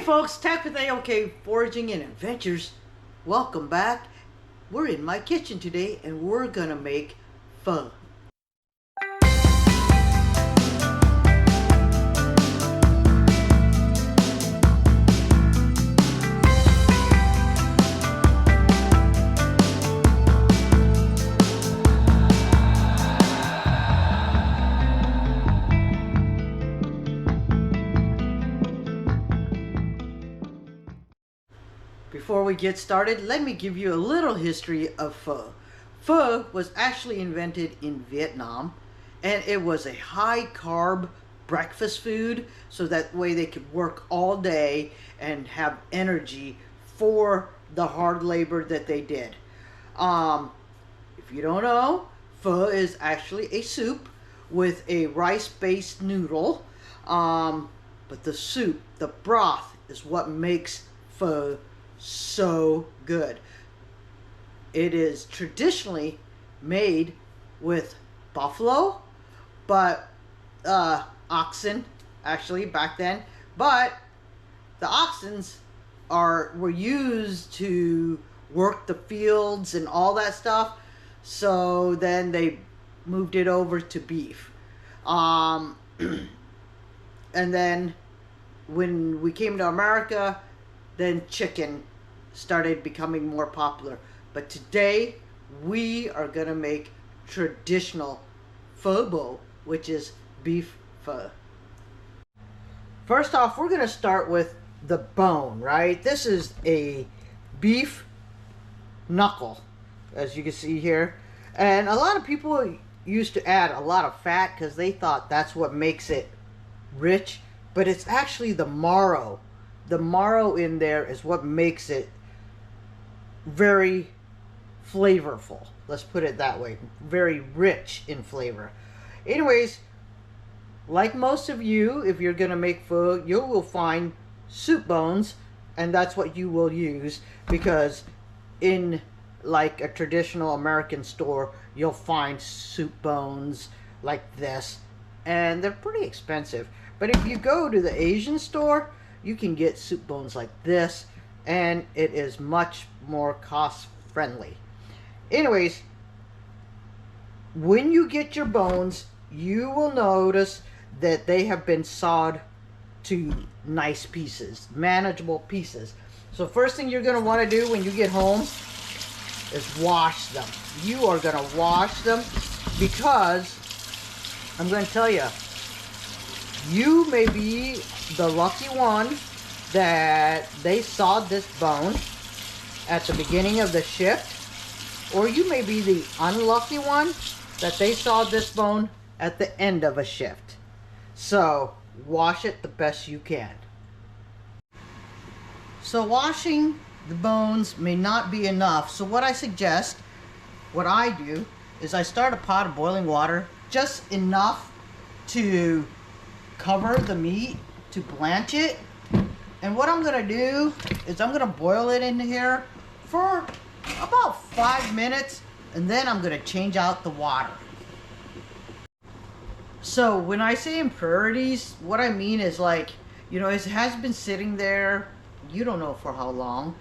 folks, Thack with AOK Foraging and Adventures. Welcome back. We're in my kitchen today and we're gonna make pho. Before we get started, let me give you a little history of pho. Pho was actually invented in Vietnam, and it was a high carb breakfast food, so that way they could work all day and have energy for the hard labor that they did. If you don't know, pho is actually a soup with a rice-based noodle, but the soup, the broth, is what makes pho so good. It is traditionally made with buffalo, but oxen actually back then, but the oxens were used to work the fields and all that stuff, so then they moved it over to beef. And then when we came to America, then chicken started becoming more popular. But today we are gonna make traditional pho bo, which is beef pho. First off, we're gonna start with the bone, right? This is a beef knuckle, as you can see here. And a lot of people used to add a lot of fat because they thought that's what makes it rich, but it's actually the marrow. The marrow in there is what makes it very flavorful. Let's put it that way. Very rich in flavor. Anyways, like most of you, if you're going to make pho, you will find soup bones, and that's what you will use, because in like a traditional American store, you'll find soup bones like this, and they're pretty expensive. But if you go to the Asian store, you can get soup bones like this, and it is much more cost friendly. Anyways, when you get your bones, you will notice that they have been sawed to nice pieces, manageable pieces. So first thing you're going to want to do when you get home is wash them. You are going to wash them, because I'm going to tell you, you may be the lucky one that they sawed this bone at the beginning of the shift, or you may be the unlucky one that they sawed this bone at the end of a shift. So wash it the best you can. So washing the bones may not be enough, so what I suggest, what I do, is I start a pot of boiling water, just enough to cover the meat, to blanch it. And what I'm going to do is I'm going to boil it in here for about 5 minutes, and then I'm going to change out the water. So when I say impurities, what I mean is, like, you know, it has been sitting there, you don't know for how long.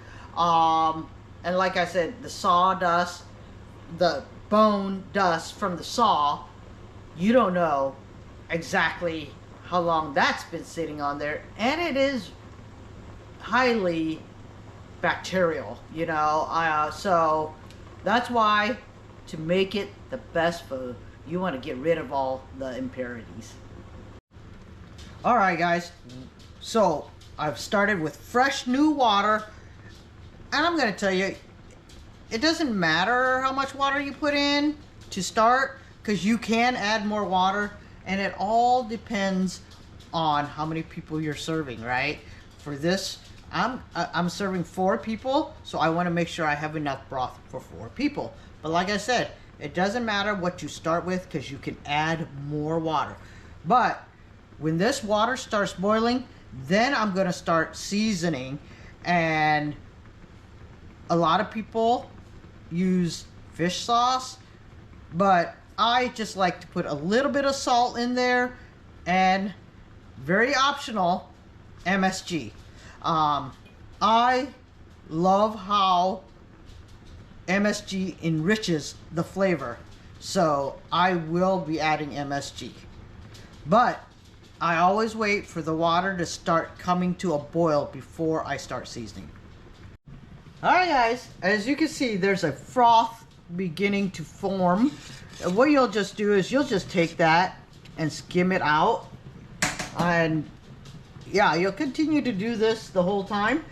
And like I said, the sawdust, the bone dust from the saw, you don't know exactly how long that's been sitting on there, and it is highly bacterial, you know, so that's why, to make it the best pho, you want to get rid of all the impurities. Alright guys, so I've started with fresh new water, and I'm going to tell you, it doesn't matter how much water you put in to start, because you can add more water, and it all depends on how many people you're serving, right? For this, I'm serving 4 people, so I want to make sure I have enough broth for 4 people. But like I said, it doesn't matter what you start with, because you can add more water. But when this water starts boiling, then I'm going to start seasoning. And a lot of people use fish sauce, but I just like to put a little bit of salt in there, and very optional, MSG. I love how MSG enriches the flavor, so I will be adding MSG. But I always wait for the water to start coming to a boil before I start seasoning. Alright guys, as you can see, there's a froth beginning to form. And what you'll just do is you'll just take that and skim it out. And yeah, you'll continue to do this the whole time.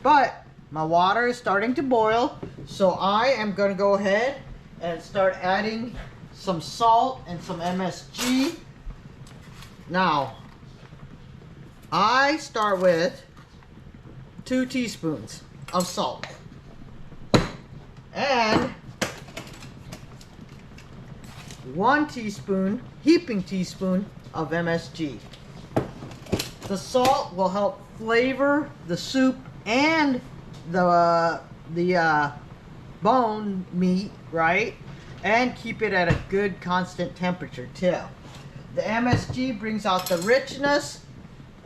But my water is starting to boil, so I am going to go ahead and start adding some salt and some MSG. Now, I start with 2 teaspoons of salt and 1 heaping teaspoon of MSG. The salt will help flavor the soup and the bone meat, right? And keep it at a good constant temperature too. The MSG brings out the richness,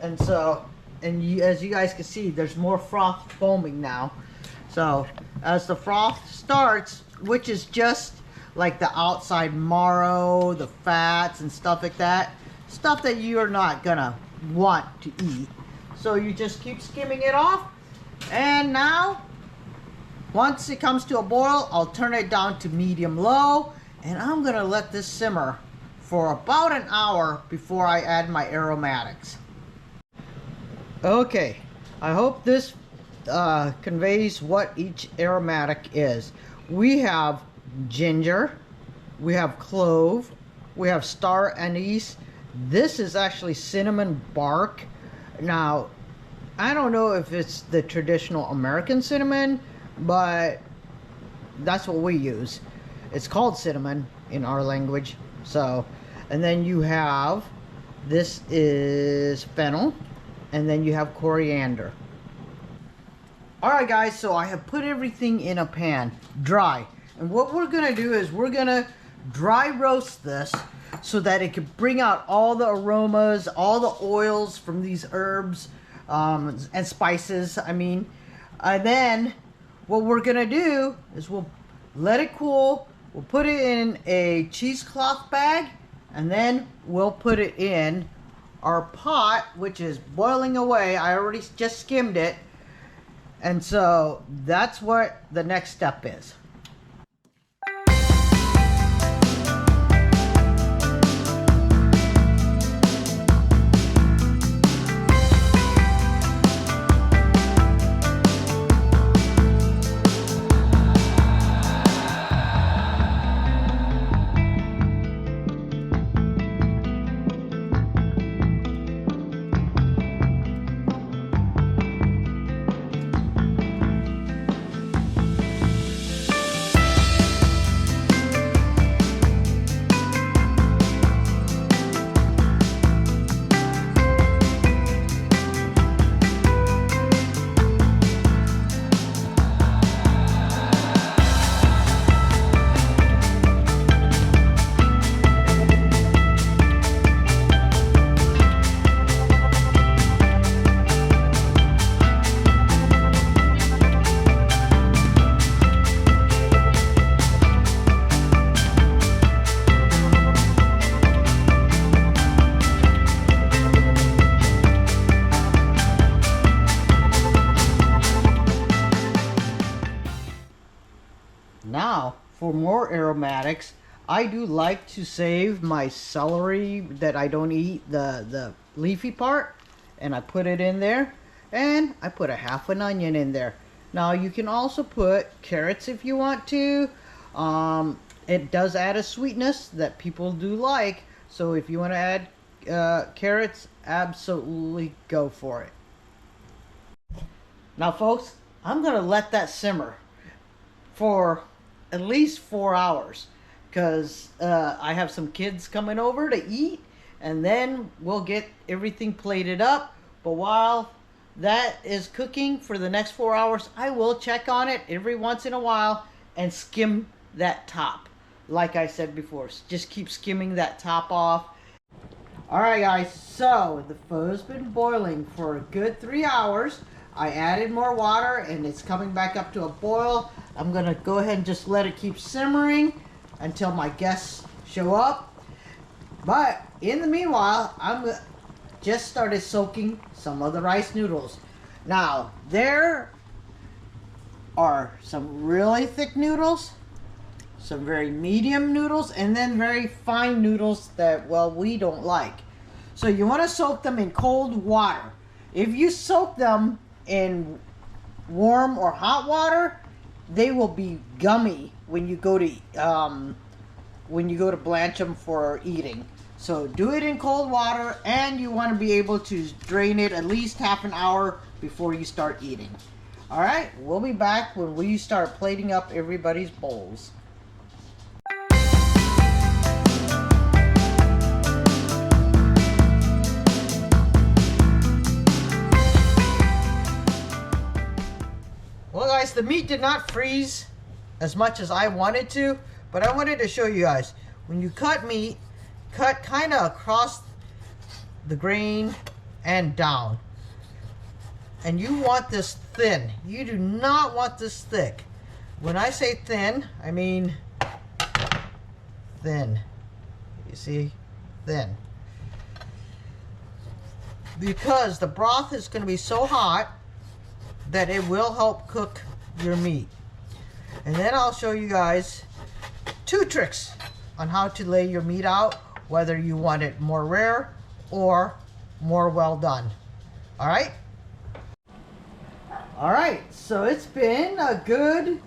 and so, as you guys can see, there's more froth foaming now. So as the froth starts, which is just like the outside marrow, the fats and stuff like that, stuff that you're not gonna want to eat. So you just keep skimming it off, and now once it comes to a boil, I'll turn it down to medium low, and I'm gonna let this simmer for about an hour before I add my aromatics. Okay, I hope this conveys what each aromatic is. We have ginger, we have clove, we have star anise. This is actually cinnamon bark. Now, I don't know if it's the traditional American cinnamon, but that's what we use. It's called cinnamon in our language. So, and then you have, this is fennel, and then you have coriander. Alright guys, so I have put everything in a pan, dry. And what we're gonna do is we're gonna dry roast this so that it can bring out all the aromas, all the oils from these herbs and spices, I mean. And then what we're gonna do is we'll let it cool, we'll put it in a cheesecloth bag, and then we'll put it in our pot, which is boiling away. I already just skimmed it. And so that's what the next step is. Now, for more aromatics, I do like to save my celery that I don't eat, the leafy part, and I put it in there, and I put a half an onion in there. Now, you can also put carrots if you want to. It does add a sweetness that people do like, so if you want to add carrots, absolutely go for it. Now, folks, I'm going to let that simmer for at least 4 hours, because I have some kids coming over to eat, and then we'll get everything plated up. But while that is cooking for the next 4 hours, I will check on it every once in a while and skim that top. Like I said before, just keep skimming that top off. Alright guys, so the pho's been boiling for a good 3 hours. I added more water and it's coming back up to a boil. I'm gonna go ahead and just let it keep simmering until my guests show up. But in the meanwhile, I'm just started soaking some of the rice noodles. Now, there are some really thick noodles, some very medium noodles, and then very fine noodles that, well, we don't like. So you want to soak them in cold water. If you soak them in warm or hot water, they will be gummy when you go to blanch them for eating. So do it in cold water, and you want to be able to drain it at least half an hour before you start eating. All right, we'll be back when we start plating up everybody's bowls. Well guys, the meat did not freeze as much as I wanted to, but I wanted to show you guys, when you cut meat, cut kind of across the grain and down. And you want this thin. You do not want this thick. When I say thin, I mean thin. You see? Thin. Because the broth is going to be so hot that it will help cook your meat. And then I'll show you guys 2 tricks on how to lay your meat out, whether you want it more rare or more well done. All right? All right, so it's been a good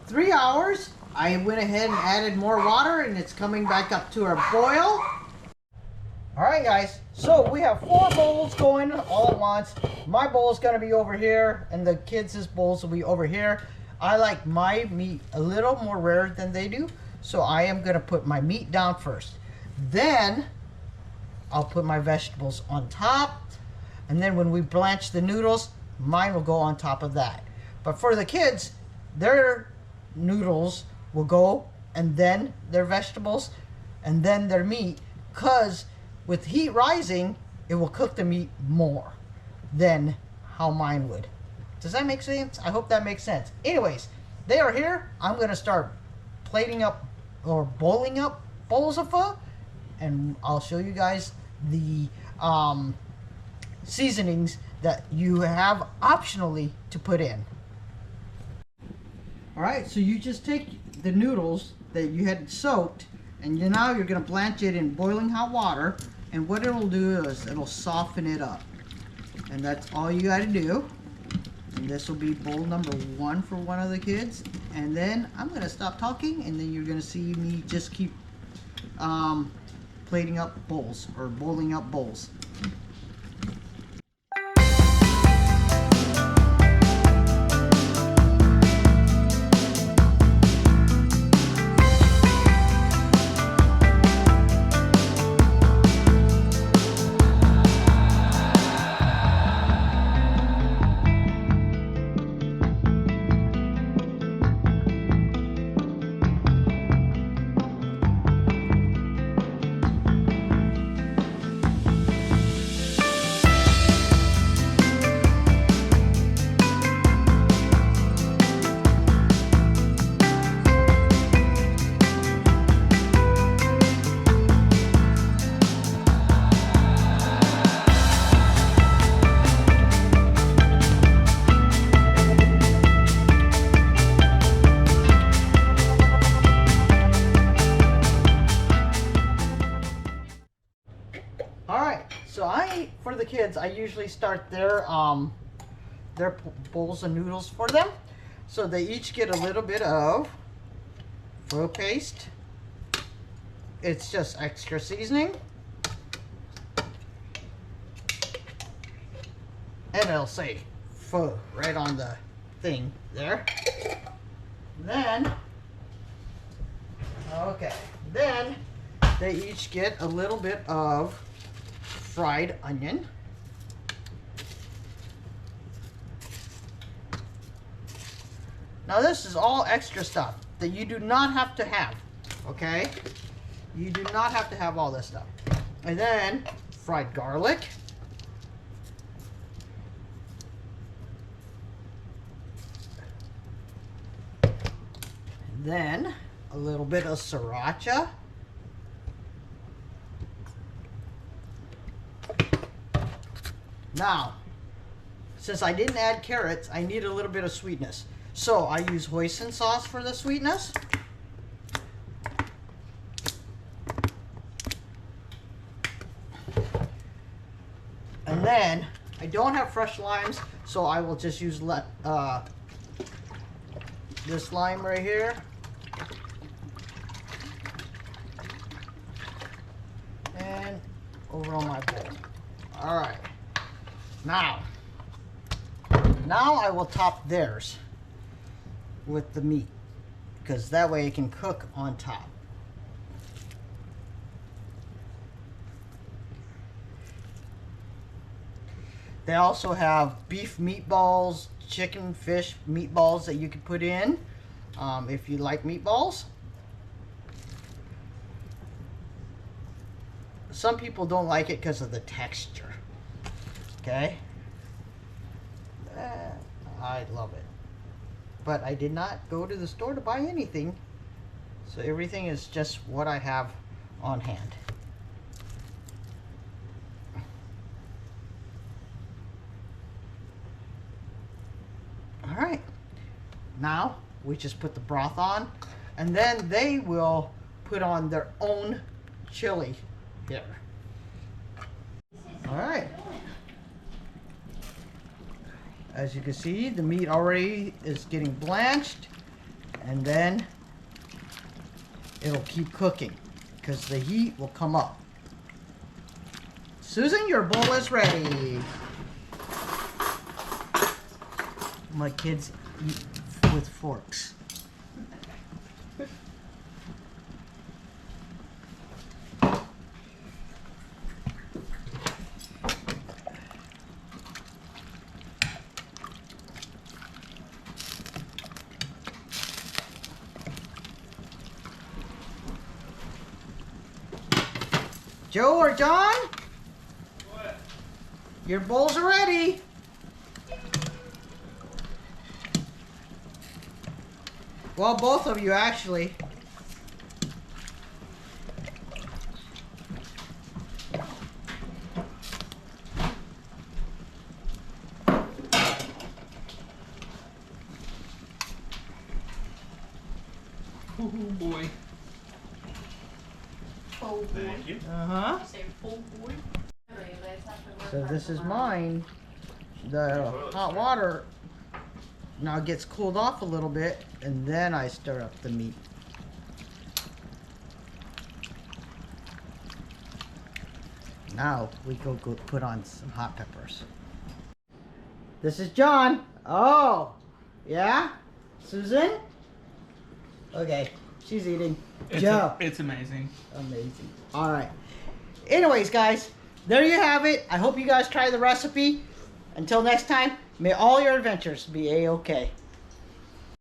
3 hours. I went ahead and added more water, and it's coming back up to our boil. All right, guys, so we have 4 bowls going all at once. My bowl is going to be over here, and the kids' bowls will be over here. I like my meat a little more rare than they do, so I am going to put my meat down first. Then I'll put my vegetables on top, and then when we blanch the noodles, mine will go on top of that. But for the kids, their noodles will go, and then their vegetables, and then their meat, because with heat rising, it will cook the meat more than how mine would. Does that make sense? I hope that makes sense. Anyways, they are here. I'm going to start plating up or boiling up bowls of pho, and I'll show you guys the seasonings that you have optionally to put in. All right, so you just take the noodles that you had soaked, and now you're going to blanch it in boiling hot water, and what it'll do is it'll soften it up, and that's all you got to do. And this will be bowl number 1 for one of the kids, and then I'm going to stop talking, and then you're going to see me just keep plating up bowls or bowling up bowls. For the kids, I usually start their bowls of noodles for them, so they each get a little bit of pho paste. It's just extra seasoning, and it'll say pho right on the thing there. Then, okay, then they each get a little bit of fried onion. Now this is all extra stuff that you do not have to have, okay? You do not have to have all this stuff. And then fried garlic. then a little bit of sriracha. Now, since I didn't add carrots, I need a little bit of sweetness. So I use hoisin sauce for the sweetness. And then I don't have fresh limes, so I will just use this lime right here. And over on my bowl. All right. Now I will top theirs with the meat, because that way it can cook on top. They also have beef meatballs, chicken, fish meatballs that you can put in if you like meatballs. Some people don't like it because of the texture. Okay? I love it. But I did not go to the store to buy anything. So everything is just what I have on hand. Alright. Now we just put the broth on. And then they will put on their own chili here. Alright. As you can see, the meat already is getting blanched, and then it'll keep cooking because the heat will come up. Susan, your bowl is ready. My kids eat with forks. Joe or John? What? Your bowls are ready. Well, both of you actually. Oh boy. Full boy. Thank you. Uh-huh. You say full boy? So this is mine. The hot water now gets cooled off a little bit, and then I stir up the meat. Now we go put on some hot peppers. This is John. Oh, yeah? Susan? Okay, she's eating. Joe. It's amazing. Amazing. All right. Anyways, guys, there you have it. I hope you guys try the recipe. Until next time, may all your adventures be A-OK.